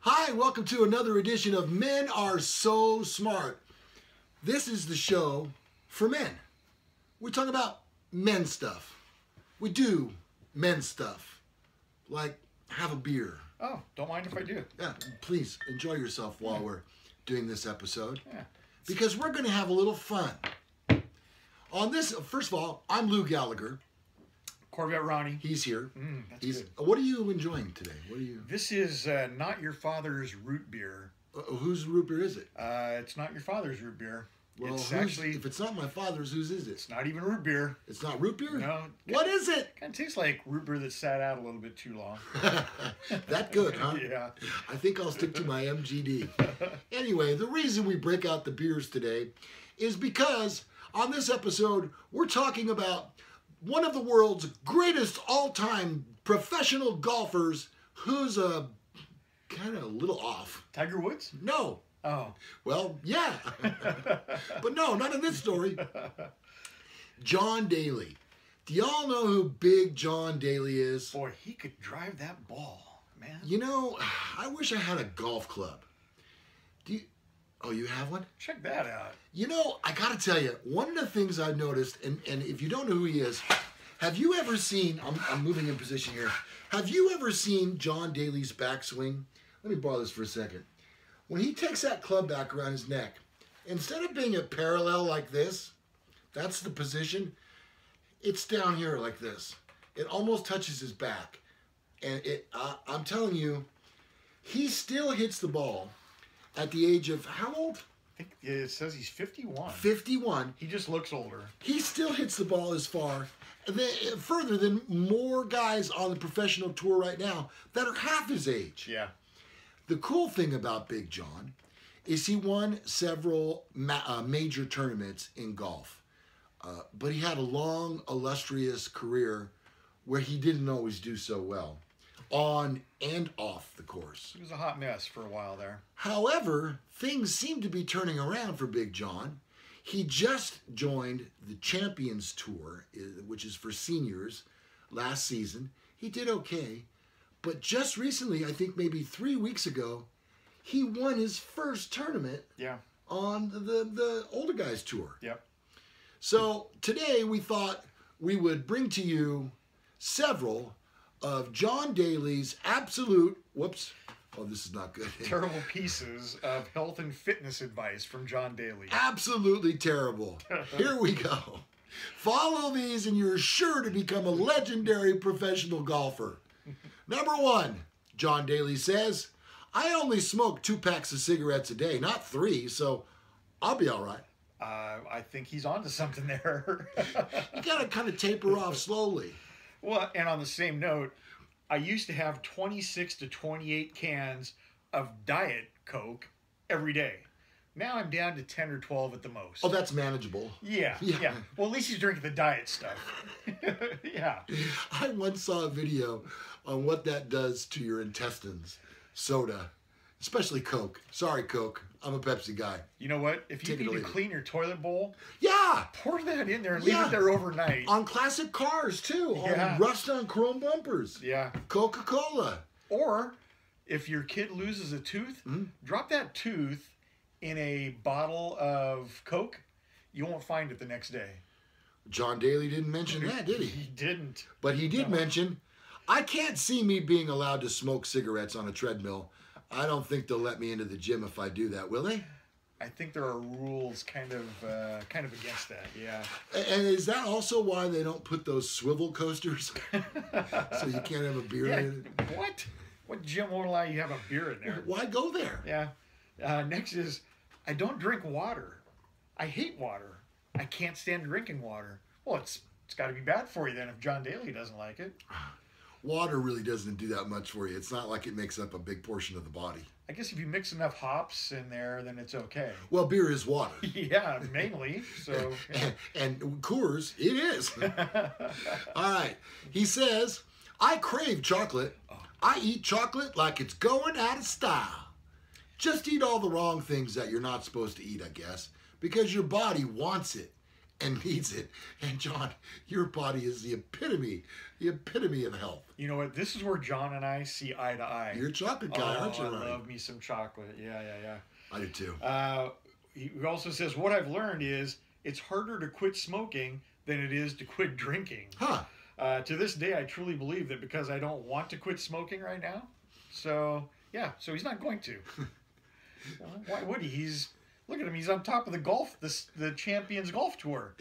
Hi, welcome to another edition of Men Are So Smart. This is the show for men. We talk about men stuff. We do men stuff, like have a beer. Oh, don't mind if I do. Yeah, please enjoy yourself while we're doing this episode. Yeah. Because we're going to have a little fun. On this, first of all, I'm Lou Gallagher. Corvette Ronnie. He's here. That's good. What are you enjoying today? What are you? This is not your father's root beer. Whose root beer is it? It's not your father's root beer. Well, It's actually, if it's not my father's, whose is it? it's not even root beer. It's not root beer? No. What is it? Kind of tastes like root beer that sat out a little bit too long. That good, huh? Yeah. I think I'll stick to my MGD. Anyway, the reason we break out the beers today is because on this episode, we're talking about one of the world's greatest all-time professional golfers who's kind of a little off. Tiger Woods? No. Oh. Well, yeah. But no, not in this story. John Daly. Do y'all know who Big John Daly is? Boy, he could drive that ball, man. You know, I wish I had a golf club. Oh, you have one? Check that out. You know, I gotta tell you, one of the things I've noticed, and if you don't know who he is, have you ever seen, I'm moving in position here, have you ever seen John Daly's backswing? Let me borrow this for a second. When he takes that club back around his neck, instead of being a parallel like this, that's the position, it's down here like this. It almost touches his back. And I'm telling you, he still hits the ball at the age of, how old? I think it says he's 51. 51. He just looks older. He still hits the ball as far, further than more guys on the professional tour right now that are half his age. Yeah. The cool thing about Big John is he won several major tournaments in golf. But he had a long, illustrious career where he didn't always do so well, on and off the course. He was a hot mess for a while there. However, things seem to be turning around for Big John. He just joined the Champions Tour, which is for seniors, last season. He did okay. But just recently, I think maybe 3 weeks ago, he won his first tournament on the older guys tour. Yep. So today we thought we would bring to you several of John Daly's absolute, this is not good. Terrible pieces of health and fitness advice from John Daly. Absolutely terrible. Here we go. Follow these and you're sure to become a legendary professional golfer. Number 1, John Daly says, I only smoke 2 packs of cigarettes a day, not 3, so I'll be all right. I think he's onto something there. You got to kind of taper off slowly. Well, and on the same note, I used to have 26 to 28 cans of Diet Coke every day. Now I'm down to 10 or 12 at the most. Oh, that's manageable. Yeah. Well, at least he's drinking the diet stuff. Yeah. I once saw a video on what that does to your intestines. Soda, especially Coke. Sorry, Coke. I'm a Pepsi guy. You know what? If you need to clean your toilet bowl, pour that in there and leave it there overnight. On classic cars, too. On rust on chrome bumpers. Yeah. Coca-Cola. Or if your kid loses a tooth, drop that tooth in a bottle of Coke. You won't find it the next day. John Daly didn't mention that, did he? He didn't. But he did mention, I can't see me being allowed to smoke cigarettes on a treadmill. I don't think they'll let me into the gym if I do that, will they? I think there are rules kind of against that, yeah. And is that also why they don't put those swivel coasters? So you can't have a beer in it? What? What gym won't allow you to have a beer in there? Why go there? Yeah. Next is, I don't drink water. I hate water. I can't stand drinking water. Well, it's got to be bad for you then if John Daly doesn't like it. Water really doesn't do that much for you. It's not like it makes up a big portion of the body. I guess if you mix enough hops in there, then it's okay. Well, beer is water. Yeah, mainly. So. Yeah. And Coors, it is. All right. He says, I crave chocolate. I eat chocolate like it's going out of style. Just eat all the wrong things that you're not supposed to eat, I guess, because your body wants it. and needs it. And John, your body is the epitome of health. You know what? This is where John and I see eye to eye. You're a chocolate guy, aren't you, I Ronnie? love me some chocolate. Yeah. I do too. He also says, what I've learned is it's harder to quit smoking than it is to quit drinking. Huh. To this day, I truly believe that because I don't want to quit smoking right now. So, yeah, so he's not going to. Well, why would he? Look at him. He's on top of the Champions Golf Tour.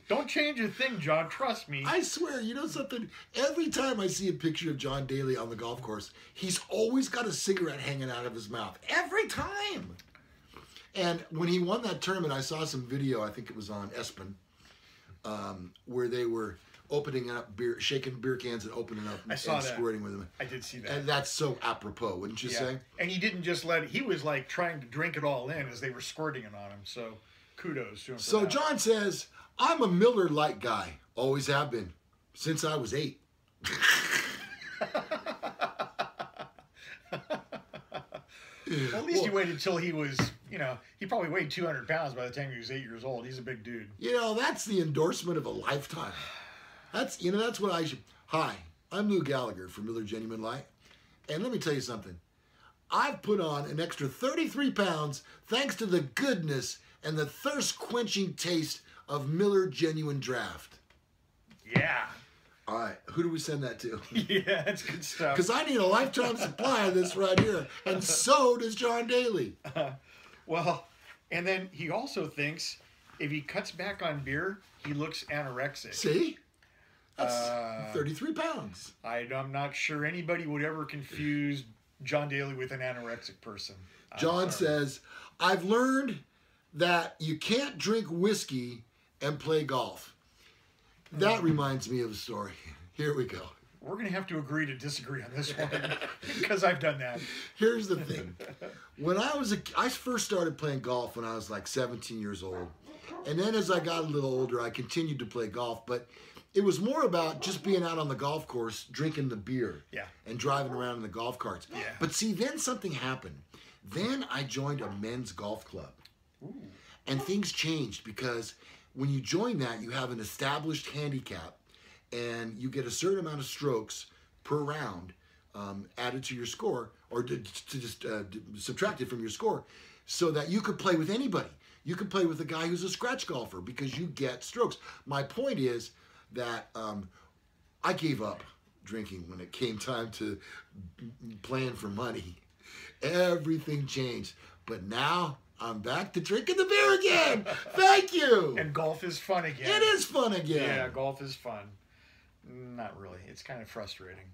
Don't change a thing, John. Trust me. I swear, you know something? Every time I see a picture of John Daly on the golf course, he's always got a cigarette hanging out of his mouth. Every time. And when he won that tournament, I saw some video, I think it was on Espen, where they were opening up shaking beer cans and opening up and squirting with them. I did see that. And that's so apropos, wouldn't you say? And he didn't just he was like trying to drink it all in as they were squirting it on him. So kudos to him for So that. John says, I'm a Miller Lite guy. Always have been. Since I was 8. Well, at least he waited until he was, he probably weighed 200 pounds by the time he was 8 years old. He's a big dude. That's the endorsement of a lifetime. That's what I should. Hi, I'm Lou Gallagher from Miller Genuine Light. And let me tell you something. I've put on an extra 33 pounds thanks to the goodness and the thirst-quenching taste of Miller Genuine Draft. Yeah. All right, who do we send that to? Yeah, that's good stuff. Because I need a lifetime supply of this right here. And so does John Daly. Well, and then he also thinks if he cuts back on beer, he looks anorexic. See? That's 33 pounds. I'm not sure anybody would ever confuse John Daly with an anorexic person. John says, I've learned that you can't drink whiskey and play golf. That reminds me of a story. Here we go. We're going to have to agree to disagree on this one because I've done that. Here's the thing. When I first started playing golf when I was like 17 years old. And then as I got a little older, I continued to play golf. But it was more about just being out on the golf course, drinking the beer. Yeah. And driving around in the golf carts. Yeah. But see, then something happened. Then I joined a men's golf club. Ooh. And things changed because when you join that, you have an established handicap and you get a certain amount of strokes per round added to your score or to just subtract it from your score so that you could play with anybody. You could play with a guy who's a scratch golfer because you get strokes. My point is that I gave up drinking when it came time to playing for money. Everything changed. But now I'm back to drinking the beer again. Thank you. And golf is fun again. It is fun again. Yeah, golf is fun. Not really. It's kind of frustrating.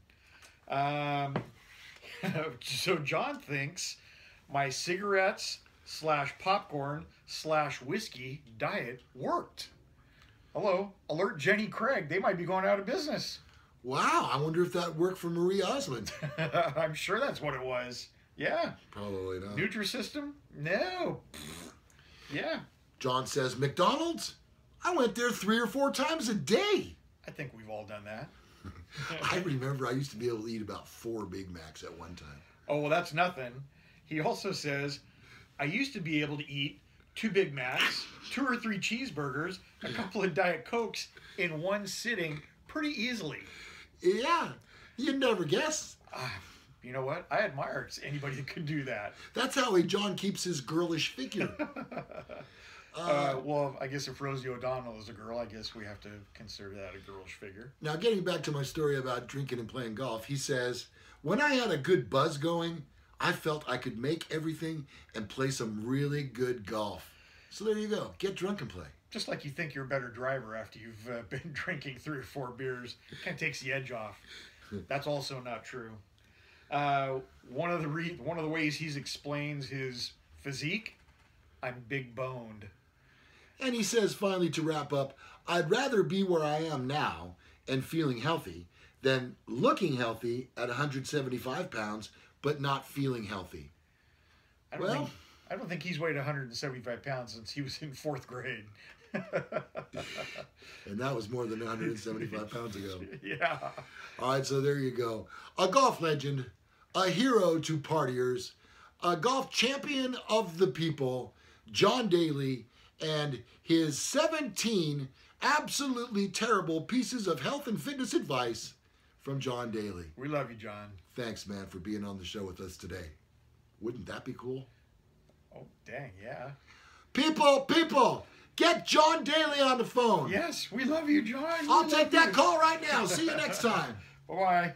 So John thinks my cigarettes / popcorn / whiskey diet worked. Hello, alert Jenny Craig. They might be going out of business. Wow, I wonder if that worked for Marie Osmond. I'm sure that's what it was. Yeah. Probably not. Nutrisystem? No. Yeah. John says, McDonald's? I went there 3 or 4 times a day. I think we've all done that. I remember I used to be able to eat about 4 Big Macs at one time. Oh, well, that's nothing. He also says, I used to be able to eat 2 Big Macs, 2 or 3 cheeseburgers, a couple of Diet Cokes in one sitting pretty easily. Yeah, you'd never guess. You know what? I admire anybody that could do that. That's how John keeps his girlish figure. Well, I guess if Rosie O'Donnell is a girl, I guess we have to consider that a girlish figure. Now, getting back to my story about drinking and playing golf, he says, when I had a good buzz going, I felt I could make everything and play some really good golf. So there you go. Get drunk and play. Just like you think you're a better driver after you've been drinking 3 or 4 beers. Kind of takes the edge off. That's also not true. One of the ways he explains his physique, I'm big boned. And he says, finally, to wrap up, I'd rather be where I am now and feeling healthy than looking healthy at 175 pounds but not feeling healthy. I don't think he's weighed 175 pounds since he was in 4th grade. And that was more than 175 pounds ago. Yeah. All right, so there you go. A golf legend, a hero to partiers, a golf champion of the people, John Daly, and his 17 absolutely terrible pieces of health and fitness advice from John Daly. We love you, John. Thanks, man, for being on the show with us today. Wouldn't that be cool? Oh, dang, yeah. People, get John Daly on the phone. Yes, we love you, John. I'll take that call right now. See you next time. Bye-bye.